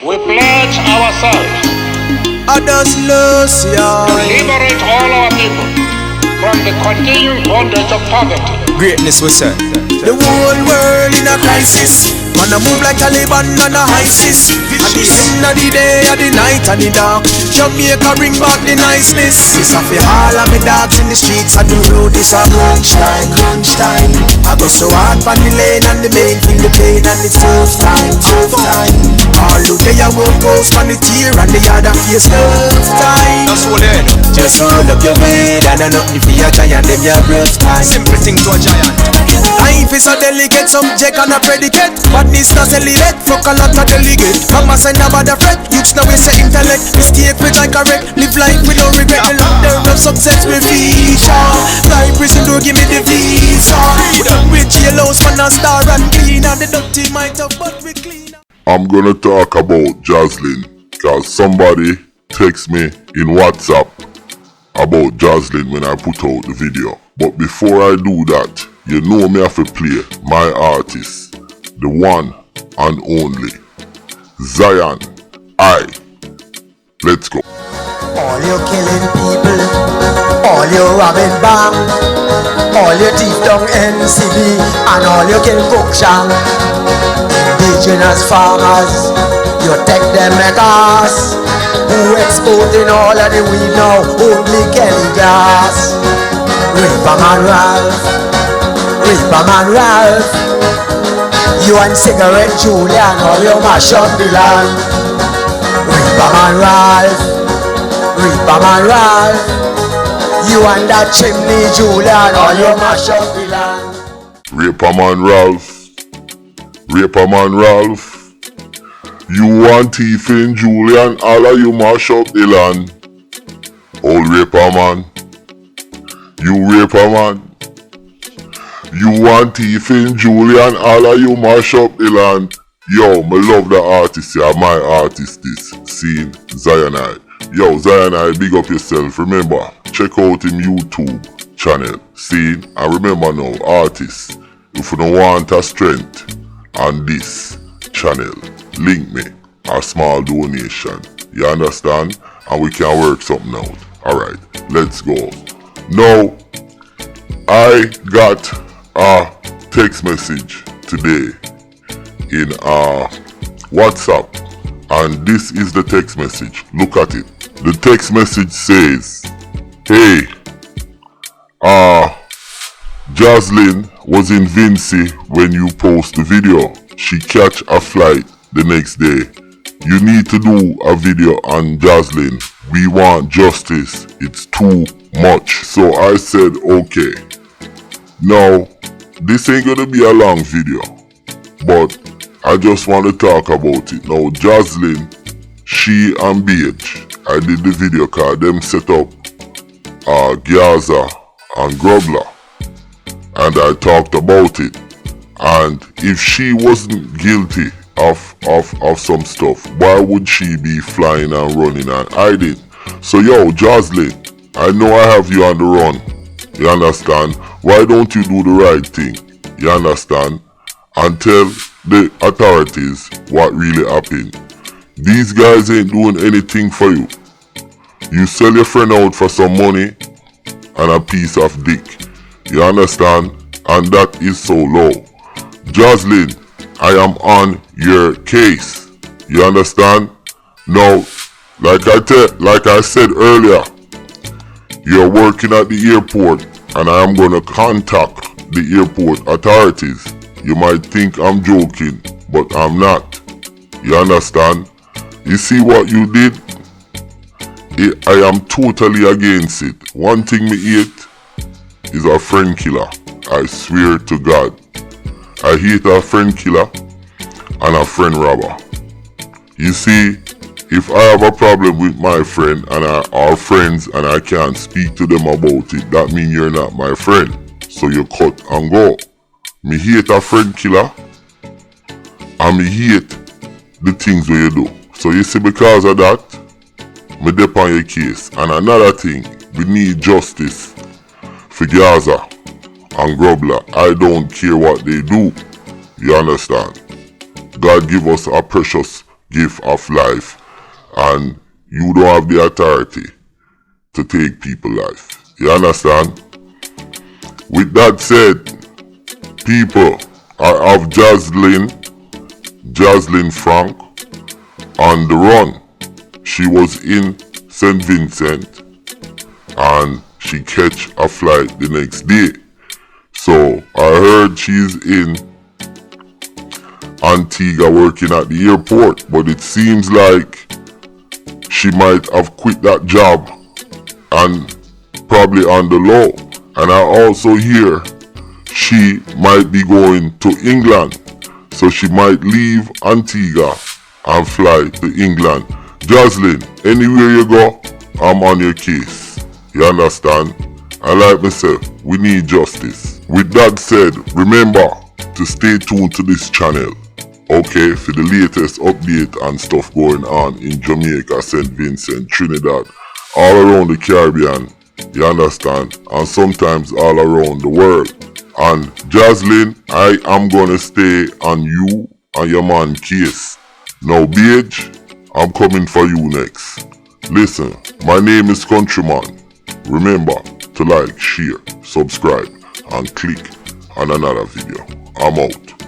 We pledge ourselves Others lose to liberate all our people from the continuing bondage of poverty. Greatness was said. The whole world in a crisis. Man a move like Taliban and a ISIS. At the end of the day, at the night and the dark, Jamaica bring back the niceness. It's a fi all of me dogs in the streets and the road is a crunch time, crunch time. I go so hard on the lane and the main feel the pain and it's tough time, tough time. All the day I won't go on the tear and the other face tough time. That's what it. Just hold up your head and I nothing for your giant, them your rough time. Simple thing to a giant. Life is a delicate subject and a predicate. Badness not elite, fuck a lot of delegate. Mama say never the fret, youths now we say intellect. Mistake which I correct, live life with no regret. The ladder of success we feature. Life prison do give me the visa. We don't reach jailhouse man a star and clean. And the dirty might have but we clean. I'm gonna talk about Joslin, cause somebody text me in WhatsApp about Joslin when I put out the video. But before I do that, you know me have to play my artist, the one and only Zion I. Let's go. All you killing people, all you robbing bank, all you thief down NCB, and all you kill Booksham. Indigenous farmers, you take them like us. Who exporting all of the weed now? Only Kelly Gas. Reaper man Ralph, Reaper man Ralph. You and Cigarette Julian, all you mash up the land. Reaper man Ralph, Reaper man Ralph. You and that chimney Julian, all you mash up the land. Reaper man Ralph, Reaper man Ralph. You and thiefing Julian, all of you mash up the land. Old Reaper man, you Reaper man. You and thiefing Julian, all of you mash up the land. Yo, me love the artist, yeah, my artist is seen Zion I. Yo, Zion I, big up yourself. Remember, check out him YouTube channel. See, and remember now, artists, if you don't want a strength on this channel, link me a small donation. You understand? And we can work something out. Alright, let's go. Now, I got a text message today in WhatsApp, and this is the text message. Look at it. The text message says, hey, Joslin was in Vincie when you post the video. She catch a flight the next day. You need to do a video on Joslin. We want justice. It's too much. So I said, okay. Now, this ain't gonna be a long video, but I just want to talk about it. Now, Joslin, she and BH, I did the video cause them set up Gaza and Grubler, and I talked about it. And if she wasn't guilty of some stuff, why would she be flying and running and hiding? So yo, Joslin, I know I have you on the run. You understand? Why don't you do the right thing? You understand? And tell the authorities what really happened. These guys ain't doing anything for you. You sell your friend out for some money and a piece of dick. You understand? And that is so low. Joslin, I am on your case. You understand? Now, like I said earlier, you're working at the airport and I am gonna contact the airport authorities. You might think I'm joking, but I'm not. You understand? You see what you did? I am totally against it. One thing me hate is a friend killer. I swear to God. I hate a friend killer and a friend robber. You see, if I have a problem with my friend and our friends and I can't speak to them about it, that means you're not my friend. So you cut and go. Me hate a friend killer and me hate the things where you do. So you see, because of that, me dep on your case. And another thing, we need justice for Gaza and Grubler. I don't care what they do. You understand? God give us a precious gift of life, and you don't have the authority to take people's life. You understand? With that said, people, I have Joslin Frank on the run. She was in St. Vincent and she catch a flight the next day. So I heard she's in Antigua working at the airport, but it seems like she might have quit that job and probably on the low. And I also hear she might be going to England, so she might leave Antigua and fly to England. Joslin, anywhere you go, I'm on your case. You understand? I like myself, we need justice. With that said, remember to stay tuned to this channel, okay, for the latest update and stuff going on in Jamaica, St. Vincent, Trinidad, all around the Caribbean, you understand, and sometimes all around the world. And Joslin, I am gonna stay on you and your man case. Now, Beige, I'm coming for you next. Listen, my name is Countryman. Remember to like, share, subscribe, and click on another video. I'm out.